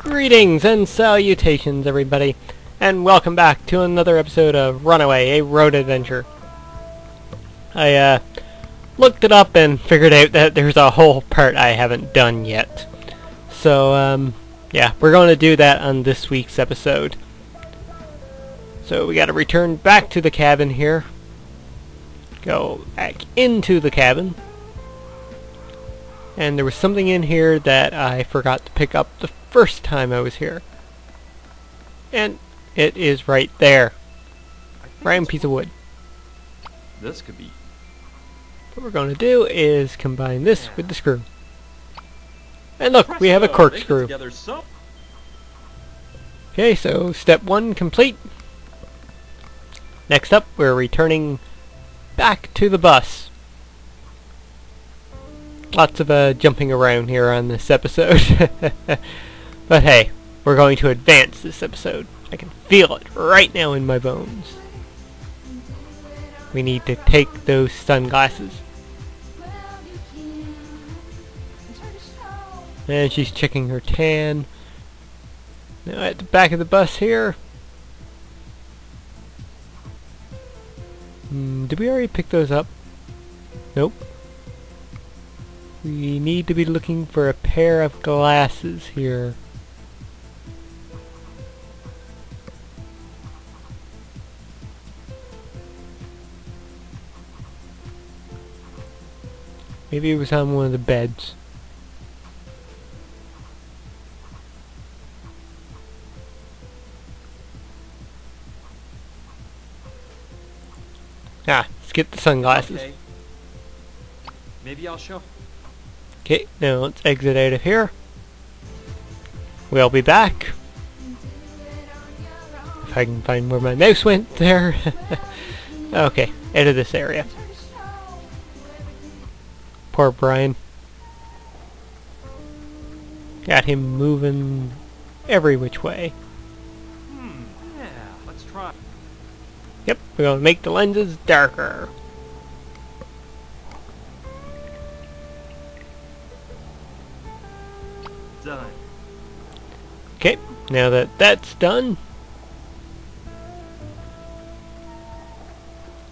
Greetings and salutations, everybody, and welcome back to another episode of Runaway, a road adventure. I looked it up and figured out that there's a whole part I haven't done yet. So, yeah, we're going to do that on this week's episode. So we gotta return back to the cabin here. Go back into the cabin. And there was something in here that I forgot to pick up the first time I was here. And it is right there. Round piece of wood. This could be. What we're going to do is combine this with the screw. And look, we have a corkscrew. Okay, so step 1 complete. Next up, we're returning back to the bus. Lots of jumping around here on this episode. But hey, we're going to advance this episode. I can feel it right now in my bones. We need to take those sunglasses. And she's checking her tan. Now at the back of the bus here. Did we already pick those up? Nope. We need to be looking for a pair of glasses here. Maybe it was on one of the beds. Ah, let's get the sunglasses. Okay. Maybe I'll show. Okay, now let's exit out of here. We'll be back. If I can find where my mouse went there. Okay, out of this area. Poor Brian. Got him moving every which way. Yeah, let's try. Yep, we're gonna make the lenses darker. Done. Okay, now that that's done,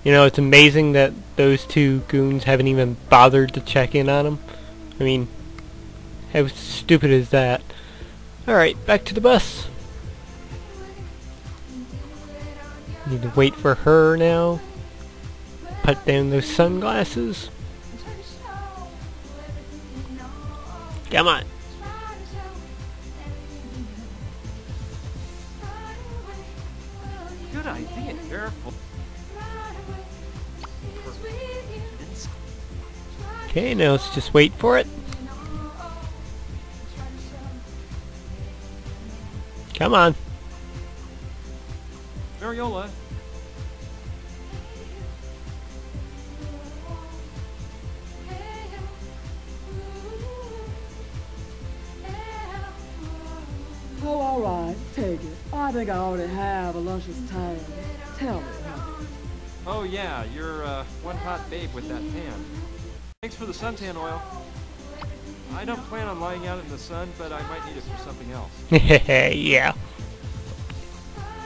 you know, it's amazing that those two goons haven't even bothered to check in on him. I mean, how stupid is that? Alright, back to the bus. Need to wait for her now. Put down those sunglasses. Come on. Good idea. Careful. Okay, now let's just wait for it. Come on. Mariola. Oh, all right, take it. I think I already have a luscious tan. Tell me, honey. Oh yeah, you're one hot babe with that tan. Thanks for the suntan oil. I don't plan on lying out in the sun, but I might need it for something else. Yeah.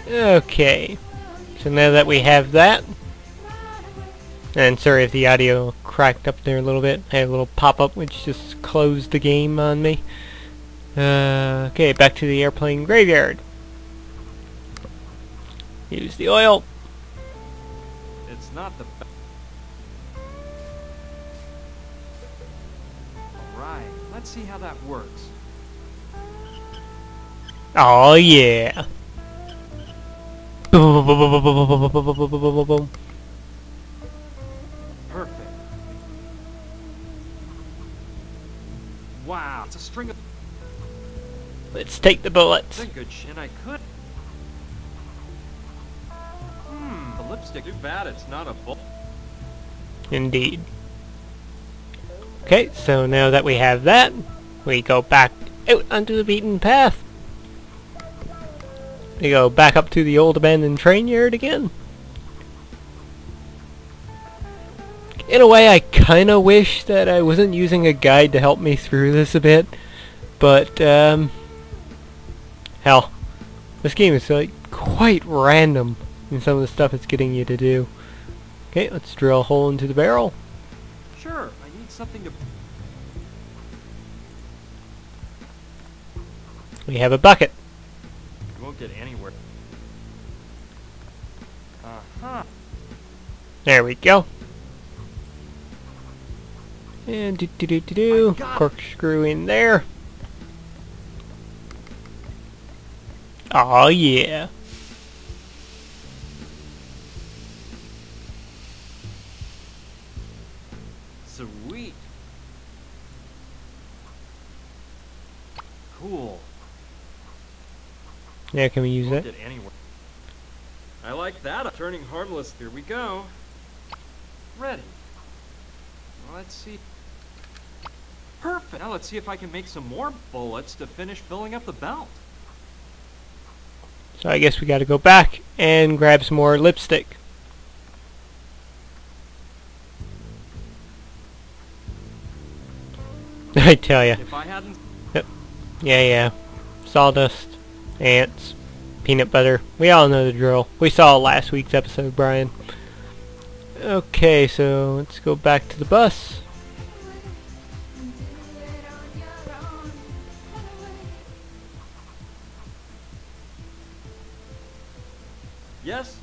Okay. So now that we have that, and sorry if the audio cracked up there a little bit. I had a little pop-up which just closed the game on me. Okay, back to the airplane graveyard. Use the oil. It's not the best. Alright, let's see how that works. Oh yeah. Boom, boom, boom, boom, boom, boom, boom, boom, boom, boom, boom, boom. Perfect. Wow, it's a string of... Let's take the bullets. That's a good shit. I could... the lipstick. Too bad it's not a bullet. Indeed. Okay, so now that we have that, we go back out onto the beaten path. We go back up to the old abandoned train yard again. In a way, I kinda wish that I wasn't using a guide to help me through this a bit, but, Hell, this game is like quite random in some of the stuff it's getting you to do. Okay, let's drill a hole into the barrel. Sure, I need something to... We have a bucket. You won't get anywhere. Uh-huh. There we go. And do. Corkscrew in there. Oh yeah. Sweet. Cool. Yeah, can we use Won't it? get anywhere. I like that. Turning harmless. Here we go. Ready. Well, let's see. Perfect. Now let's see if I can make some more bullets to finish filling up the belt. So I guess we gotta go back and grab some more lipstick. I tell ya. If I hadn't... Yep. Yeah. Sawdust, ants, peanut butter. We all know the drill. We saw last week's episode, Brian. Okay, so let's go back to the bus. Yes.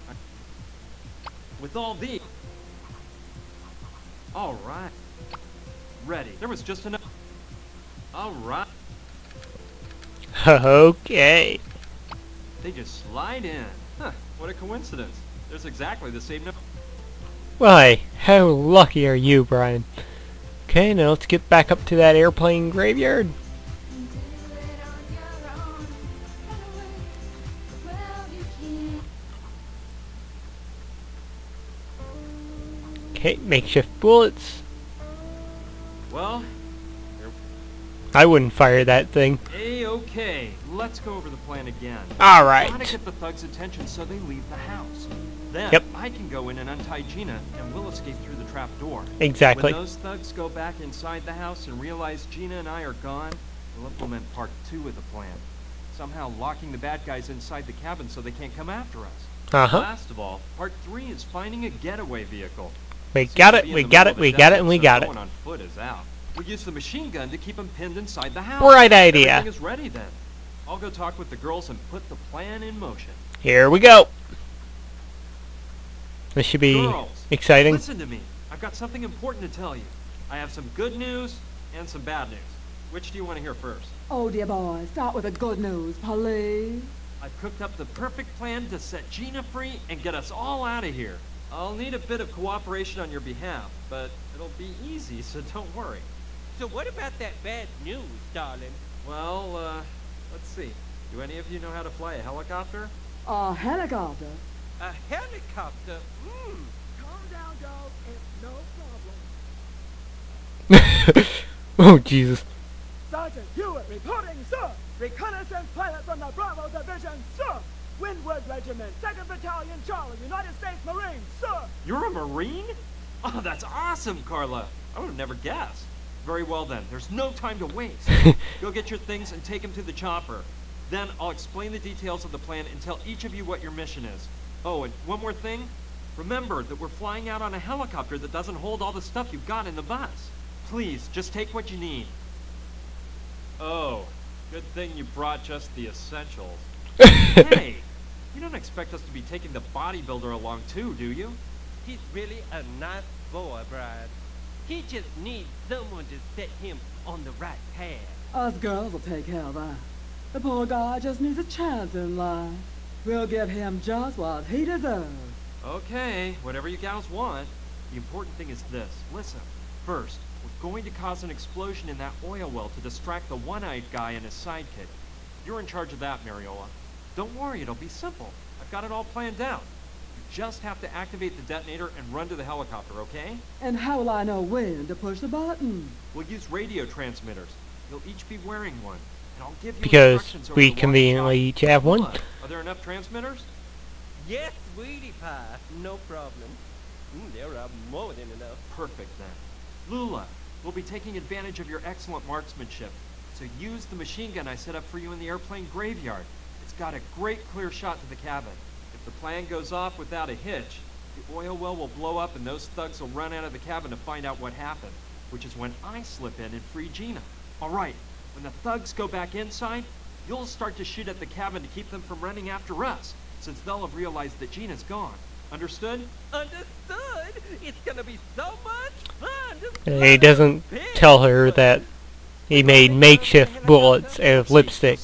With all these. All right. Ready. There was just enough. All right. Okay. They just slide in. Huh. What a coincidence. There's exactly the same number. Why, how lucky are you, Brian? Okay, now let's get back up to that airplane graveyard. Okay, makeshift bullets. Well, I wouldn't fire that thing. A-okay. Let's go over the plan again. Alright. Gotta get the thugs' attention so they leave the house. Then Yep. I can go in and untie Gina, and we'll escape through the trap door. Exactly. When those thugs go back inside the house and realize Gina and I are gone, we'll implement part 2 of the plan. Somehow locking the bad guys inside the cabin so they can't come after us. Uh-huh. Last of all, part 3 is finding a getaway vehicle. We Seems got to it, be in we the got middle it, of a we got it, desert, and we so got no it. one on foot is out. We use the machine gun to keep them pinned inside the house. Bright idea. Everything is ready then. I'll go talk with the girls and put the plan in motion. Here we go. This should be Girls, exciting. listen to me. I've got something important to tell you. I have some good news and some bad news. Which do you want to hear first? Oh, dear boy, start with the good news, please. I've cooked up the perfect plan to set Gina free and get us all out of here. I'll need a bit of cooperation on your behalf, but it'll be easy, so don't worry. So what about that bad news, darling? Well, let's see. Do any of you know how to fly a helicopter? A helicopter. A helicopter? Calm down, dog. It's no problem. Oh, Jesus. Sergeant Hewitt reporting, sir. Reconnaissance pilot from the Bravo Division, sir. Windward Regiment, 2nd Battalion, Charlie, United States Marines, sir. You're a Marine? Oh, that's awesome, Carla. I would have never guessed. Very well then, there's no time to waste. Go get your things and take them to the chopper. Then I'll explain the details of the plan and tell each of you what your mission is. Oh, and one more thing. Remember that we're flying out on a helicopter that doesn't hold all the stuff you've got in the bus. Please, just take what you need. Oh, good thing you brought just the essentials. Hey, you don't expect us to be taking the bodybuilder along too, do you? He's really a nice boy, Brian. He just needs someone to set him on the right path. Us girls will take care of that. The poor guy just needs a chance in life. We'll give him just what he deserves. Okay, whatever you gals want. The important thing is this. Listen, first, we're going to cause an explosion in that oil well to distract the one-eyed guy and his sidekick. You're in charge of that, Mariola. Don't worry, it'll be simple. I've got it all planned out. You just have to activate the detonator and run to the helicopter, okay? And how will I know when to push the button? We'll use radio transmitters. You'll each be wearing one. And I'll give you Because instructions over we the conveniently walkie-talkie. each have one. What? Are there enough transmitters? Yes, sweetie pie. No problem. There are more than enough. Perfect then. Lula, we'll be taking advantage of your excellent marksmanship. So use the machine gun I set up for you in the airplane graveyard. got a great clear shot to the cabin. If the plan goes off without a hitch, the oil well will blow up and those thugs will run out of the cabin to find out what happened, which is when I slip in and free Gina. All right, when the thugs go back inside, you'll start to shoot at the cabin to keep them from running after us, since they'll have realized that Gina's gone. Understood? Understood. It's gonna be so much fun. He doesn't tell her that he made makeshift bullets out of lipstick,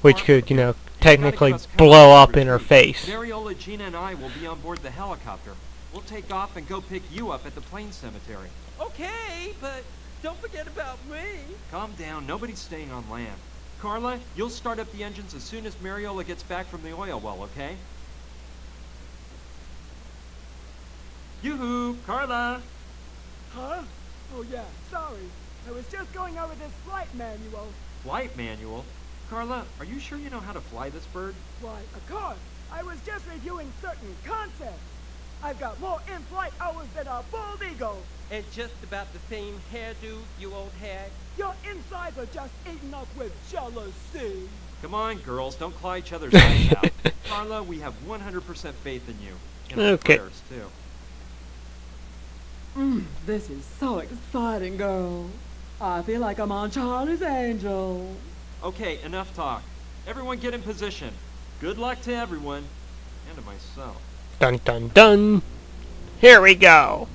which could, you know, technically blow up in her face. Mariola, Gina, and I will be on board the helicopter. We'll take off and go pick you up at the plane cemetery. Okay, but don't forget about me. Calm down. Nobody's staying on land. Carla, you'll start up the engines as soon as Mariola gets back from the oil well, okay? Yoo-hoo! Carla! Huh? Oh yeah, sorry. I was just going over this flight manual. Flight manual? Carla, are you sure you know how to fly this bird? Why, of course. I was just reviewing certain concepts. I've got more in-flight hours than a bald eagle. And just about the same hairdo, you old hag. Your insides are just eaten up with jealousy. Come on, girls, don't claw each other's eyes out. Carla, we have 100% faith in you. And our Okay. prayers, too. This is so exciting, girl. I feel like I'm on Charlie's Angel. Okay, enough talk. Everyone get in position. Good luck to everyone. And to myself. Dun dun dun! Here we go!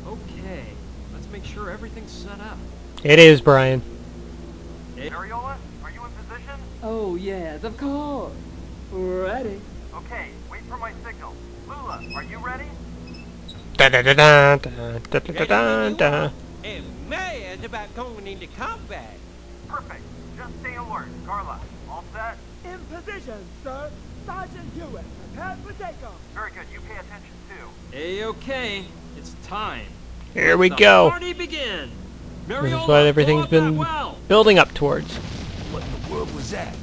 Okay, let's make sure everything's set up. It is, Brian. Hey, Mariola, are you in position? Oh, yes, of course. Ready. Okay, wait for my signal. Lula, are you ready? Da da da da da da da da da. And mad about going into combat. Perfect. Just stay alert. Carla, all set? In position, sir. Sergeant Hewitt, prepared for takeoff. Very good. You pay attention, too. A-okay. It's time. Here we The go. party begin. This is what everything's been building up towards. What in the world was that?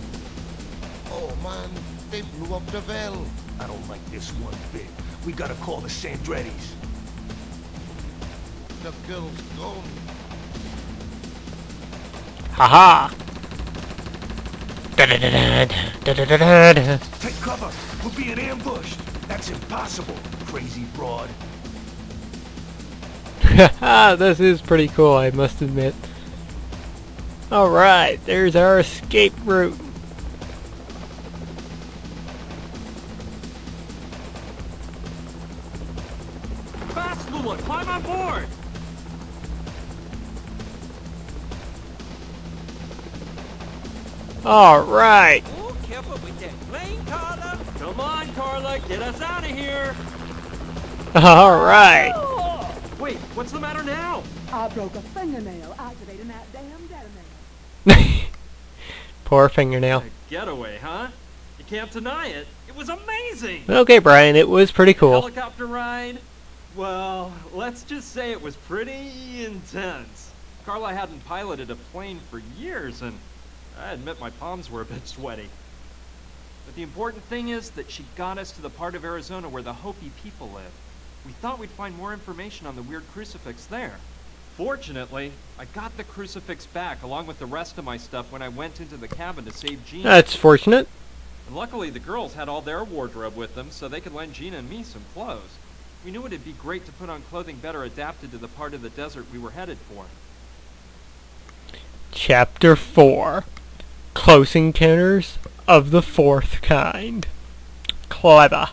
Oh man, they blew up the valve. I don't like this one bit. We gotta call the Sandrettis. The kill's gone. Haha! Da da da da da da da da da. Take cover. We're being ambushed. That's impossible, crazy broad. Haha, this is pretty cool, I must admit. Alright, there's our escape route. Fast, Lula. Climb on board. Alright. Oh, careful with that plane, Carla. Come on, Carla. Get us out of here. Alright. Wait, what's the matter now? I broke a fingernail activating that damn detonator. Poor fingernail. A getaway, huh? You can't deny it. It was amazing. Okay, Brian, it was pretty cool. Helicopter ride? Well, let's just say it was pretty intense. Carla hadn't piloted a plane for years, and I admit my palms were a bit sweaty. But the important thing is that she got us to the part of Arizona where the Hopi people live. We thought we'd find more information on the weird crucifix there. Fortunately, I got the crucifix back along with the rest of my stuff when I went into the cabin to save Gina. That's fortunate. And luckily the girls had all their wardrobe with them so they could lend Gina and me some clothes. We knew it'd be great to put on clothing better adapted to the part of the desert we were headed for. Chapter 4. Close Encounters of the Fourth Kind. Clever.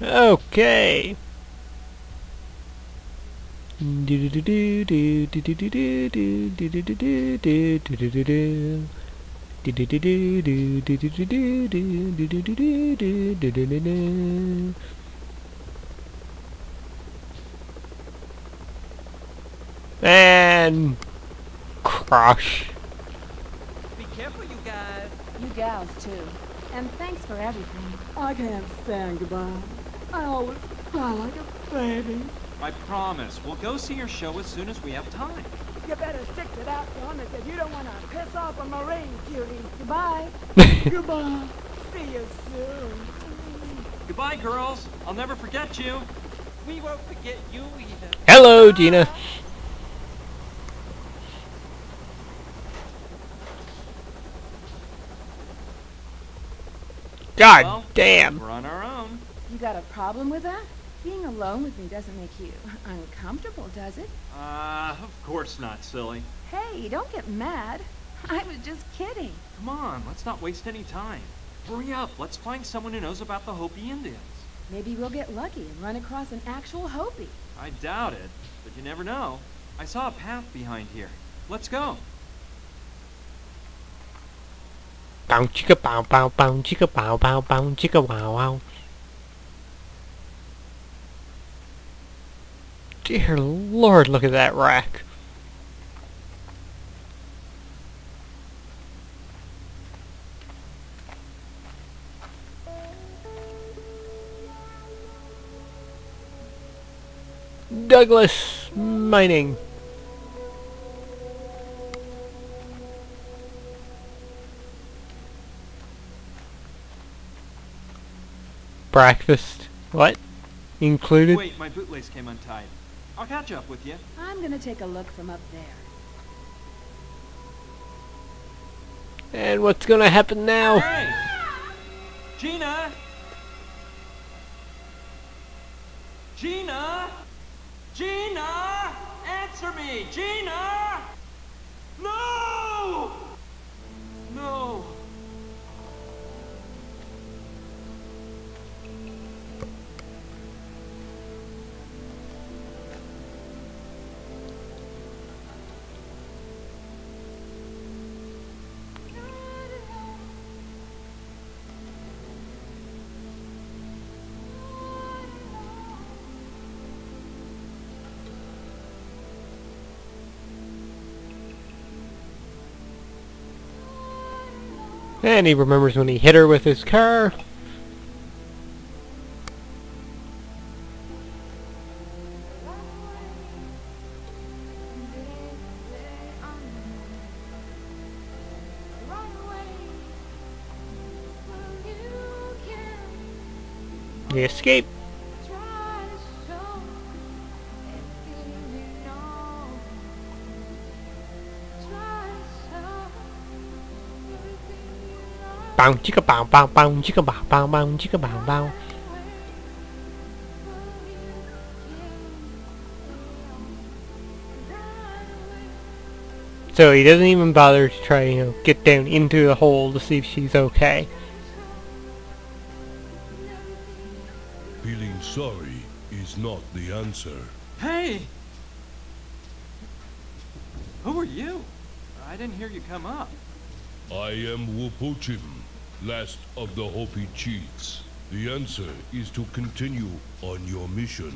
Okay. And crush. Be careful, you guys. You gals, too. And thanks for everything. I can't stand goodbye. I always cry like a baby. I promise, we'll go see your show as soon as we have time. You better stick to that one if you don't want to piss off a Marine cutie. Goodbye. Goodbye. See you soon. Goodbye, girls. I'll never forget you. We won't forget you either. Hello, Gina. God Well, damn. we're on our own. You got a problem with that? Being alone with me doesn't make you uncomfortable, does it? Of course not, silly. Hey, don't get mad. I was just kidding. Come on, let's not waste any time. Hurry up, let's find someone who knows about the Hopi Indians. Maybe we'll get lucky and run across an actual Hopi. I doubt it, but you never know. I saw a path behind here. Let's go. Bow chicka bow bow bow chicka bow bow bow chicka wow wow. Dear Lord, look at that rack. Douglas Mining. Breakfast. What? Included? Wait, my bootlace came untied. I'll catch up with you. I'm gonna take a look from up there. And what's gonna happen now? Hey! Gina! Gina! Gina! Answer me! Gina! No! No! And he remembers when he hit her with his car. He escaped. Bow chicka bow bow bow chicka bow bow bow chicka bow bow. So he doesn't even bother to try, get down into the hole to see if she's okay. Feeling sorry is not the answer. Hey! Who are you? I didn't hear you come up. I am Wupuchim, last of the Hopi chiefs. The answer is to continue on your mission,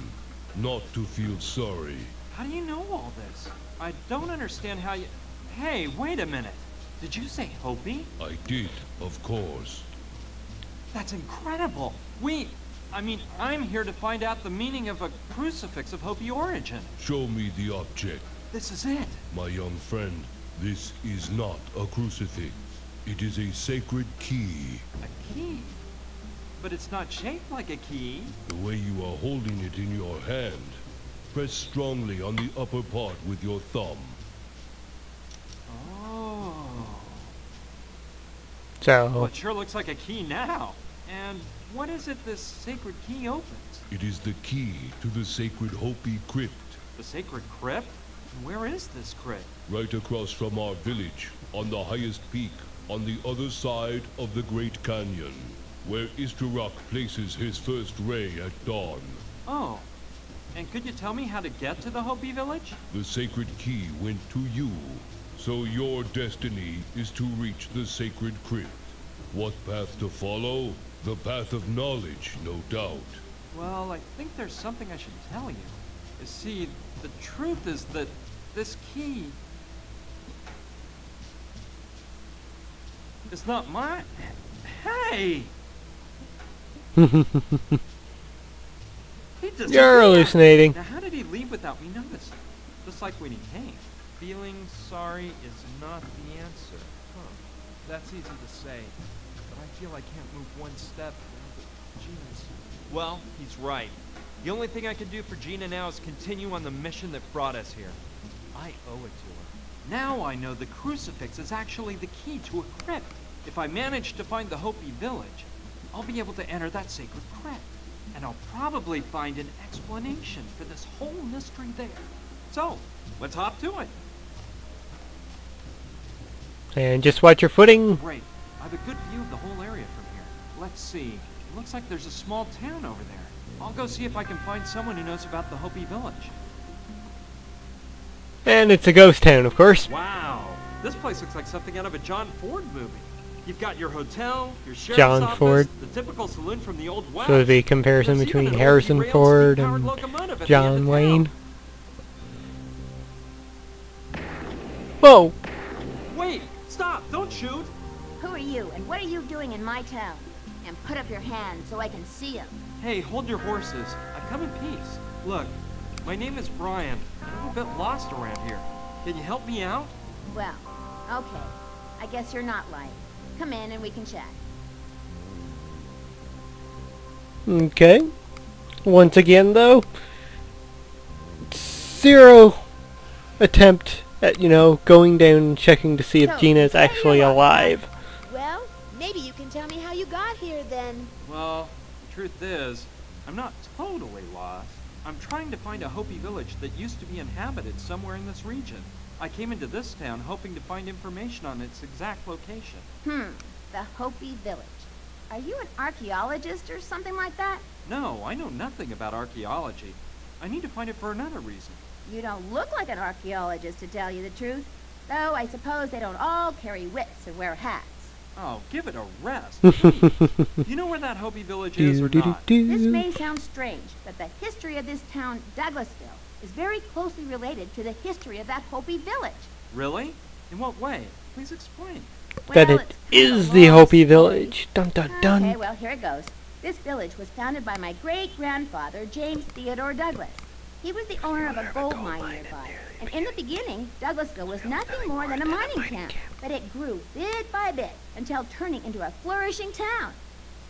not to feel sorry. How do you know all this? I don't understand how you... Hey, wait a minute. Did you say Hopi? I did, of course. That's incredible. I'm here to find out the meaning of a crucifix of Hopi origin. Show me the object. This is it. My young friend, this is not a crucifix. It is a sacred key. A key? But it's not shaped like a key. The way you are holding it in your hand, press strongly on the upper part with your thumb. Oh. So Well, it sure looks like a key now. And what is it this sacred key opens? It is the key to the sacred Hopi crypt. The sacred crypt? Where is this crypt? Right across from our village, on the highest peak, on the other side of the Great Canyon, where Istarok places his first ray at dawn. Oh. And could you tell me how to get to the Hopi village? The sacred key went to you, so your destiny is to reach the sacred crypt. What path to follow? The path of knowledge, no doubt. Well, I think there's something I should tell you. You see, the truth is that this key is not mine. Hey! He disappeared. you're hallucinating. Now, how did he leave without me noticing? Just like when he came. Feeling sorry is not the answer. Huh. That's easy to say, but I feel I can't move one step without Gina's. Well, he's right. The only thing I can do for Gina now is continue on the mission that brought us here. I owe it to her. Now I know the crucifix is actually the key to a crypt. If I manage to find the Hopi village, I'll be able to enter that sacred crypt. And I'll probably find an explanation for this whole mystery there. So, let's hop to it. And just watch your footing. Great. I have a good view of the whole area from here. Let's see. It looks like there's a small town over there. I'll go see if I can find someone who knows about the Hopi village. And it's a ghost town, of course. Wow. This place looks like something out of a John Ford movie. You've got your hotel, your sheriff's John office, Ford. the typical saloon from the Old West. So the comparison There's between even an Harrison old derailed Ford steam-powered and locomotive at the end John of Wayne. town. Whoa! Wait! Stop! Don't shoot! Who are you, and what are you doing in my town? And put up your hands so I can see them. Hey, hold your horses. I've come in peace. Look, my name is Brian. I'm a bit lost around here. Can you help me out? Well, okay. I guess you're not lying. Come in and we can chat. Okay. Once again, though, zero attempt at, going down and checking to see if So, Gina is there you actually are. alive. Well, maybe you can tell me how you got here then. Well, the truth is, I'm not totally lost. I'm trying to find a Hopi village that used to be inhabited somewhere in this region. I came into this town hoping to find information on its exact location. The Hopi village. Are you an archaeologist or something like that? No, I know nothing about archaeology. I need to find it for another reason. You don't look like an archaeologist, to tell you the truth. Though I suppose they don't all carry whips and wear hats. Oh, give it a rest. Please. You know where that Hopi village is or not? This may sound strange, but the history of this town, Douglasville, is very closely related to the history of that Hopi village. Really? In what way? Please explain. That Well, it it's is a the long Hopi story. village. Dun dun dun. Okay, well, here it goes. This village was founded by my great-grandfather, James Theodore Douglas. He was the owner of a gold mine nearby. And in the beginning, Douglasville was nothing more than a mining camp. But it grew bit by bit until turning into a flourishing town.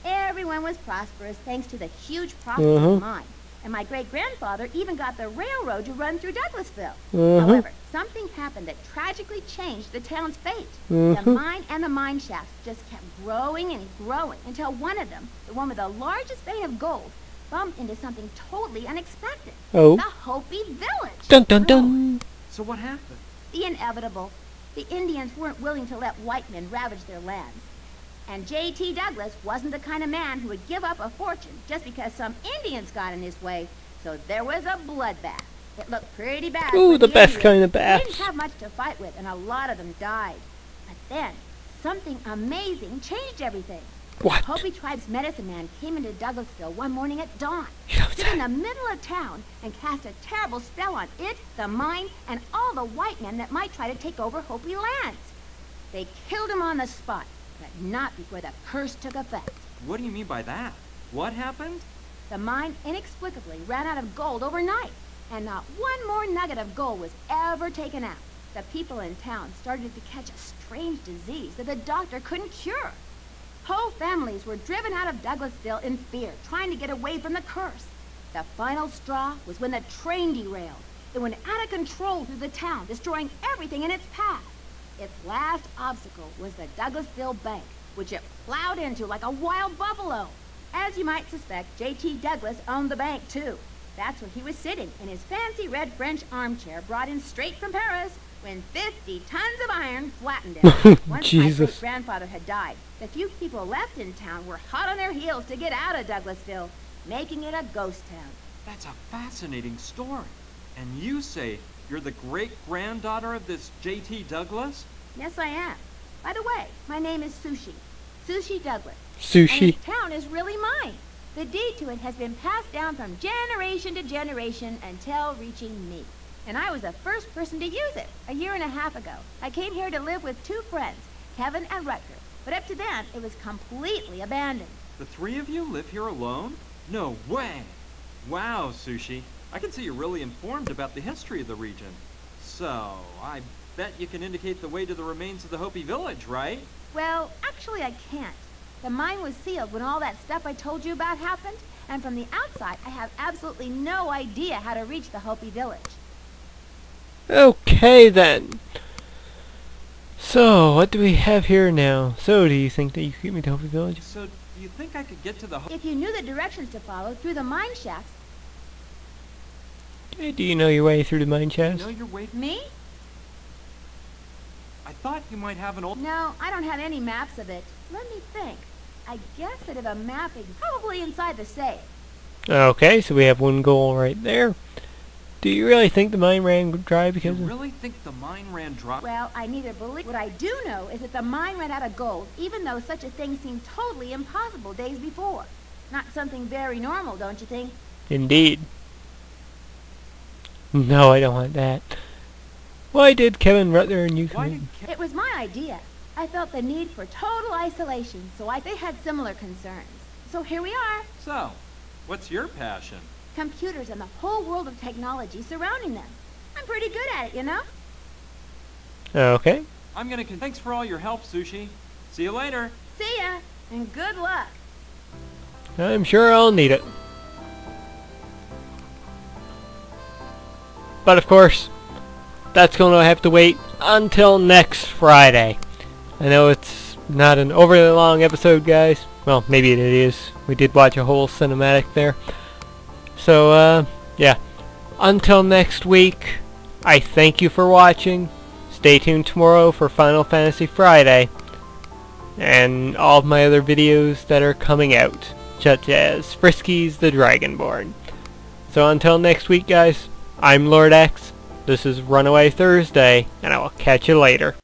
Everyone was prosperous thanks to the huge profits of the mine. And my great-grandfather even got the railroad to run through Douglasville. However, something happened that tragically changed the town's fate. The mine and the mine shafts just kept growing and growing until one of them, the one with the largest vein of gold, bumped into something totally unexpected. Oh. The Hopi village. Dun dun dun. So what happened? The inevitable. The Indians weren't willing to let white men ravage their lands. And J.T. Douglas wasn't the kind of man who would give up a fortune just because some Indians got in his way. So there was a bloodbath. It looked pretty bad. Ooh, for the best Indians. kind of They baths. didn't have much to fight with, and a lot of them died. But then, something amazing changed everything. What? Hopi tribe's medicine man came into Douglasville one morning at dawn, You know stood in that. the middle of town, and cast a terrible spell on it, the mine, and all the white men that might try to take over Hopi lands. They killed him on the spot, but not before the curse took effect. What do you mean by that? What happened? The mine inexplicably ran out of gold overnight, and not one more nugget of gold was ever taken out. The people in town started to catch a strange disease that the doctor couldn't cure. Whole families were driven out of Douglasville in fear, trying to get away from the curse. The final straw was when the train derailed. It went out of control through the town, destroying everything in its path. Its last obstacle was the Douglasville Bank, which it plowed into like a wild buffalo. As you might suspect, J.T. Douglas owned the bank, too. That's where he was sitting, in his fancy red French armchair brought in straight from Paris, when 50 tons of iron flattened him. Once Jesus. my great-grandfather had died, the few people left in town were hot on their heels to get out of Douglasville, making it a ghost town. That's a fascinating story. And you say you're the great-granddaughter of this J.T. Douglas? Yes, I am. By the way, my name is Sushi. Sushi Douglas. And Sushi. this town is really mine. The deed to it has been passed down from generation to generation until reaching me. And I was the first person to use it a year and a half ago. I came here to live with two friends, Kevin and Rutger. But up to then, it was completely abandoned. The three of you live here alone? No way! Wow, Sushi. I can see you're really informed about the history of the region. So, I bet you can indicate the way to the remains of the Hopi village, right? Well, actually I can't. The mine was sealed when all that stuff I told you about happened, and from the outside I have absolutely no idea how to reach the Hopi village. Okay then. So, what do we have here now? So, do you think that you can get me to Hopi Village? So, Do you think I could get to the If you knew the directions to follow through the mine shafts. Hey, do you know your way through the mine shafts? You know your way? Me? I thought you might have an old... No, I don't have any maps of it. Let me think. I guess I'd have a map probably inside the safe. Okay, so we have one goal right there. Do you really think the mine ran dry You because of... really think the mine ran dry? Well, I neither believe... What I do know is that the mine ran out of gold, even though such a thing seemed totally impossible days before. Not something very normal, don't you think? Indeed. No, I don't want that. Why did Kevin Rutler and you come in? It was my idea. I felt the need for total isolation, so they had similar concerns. So here we are. So, what's your passion? Computers and the whole world of technology surrounding them. I'm pretty good at it, you know? Okay. I'm gonna... Thanks for all your help, Sushi. See you later. See ya, and good luck. I'm sure I'll need it. But of course, that's going to have to wait until next Friday. I know it's not an overly long episode, guys. Well, maybe it is. We did watch a whole cinematic there. So, yeah. Until next week, I thank you for watching. Stay tuned tomorrow for Final Fantasy Friday. And all of my other videos that are coming out, such as Frisky's the Dragonborn. So until next week, guys, I'm Lord X. This is Runaway Thursday, and I will catch you later.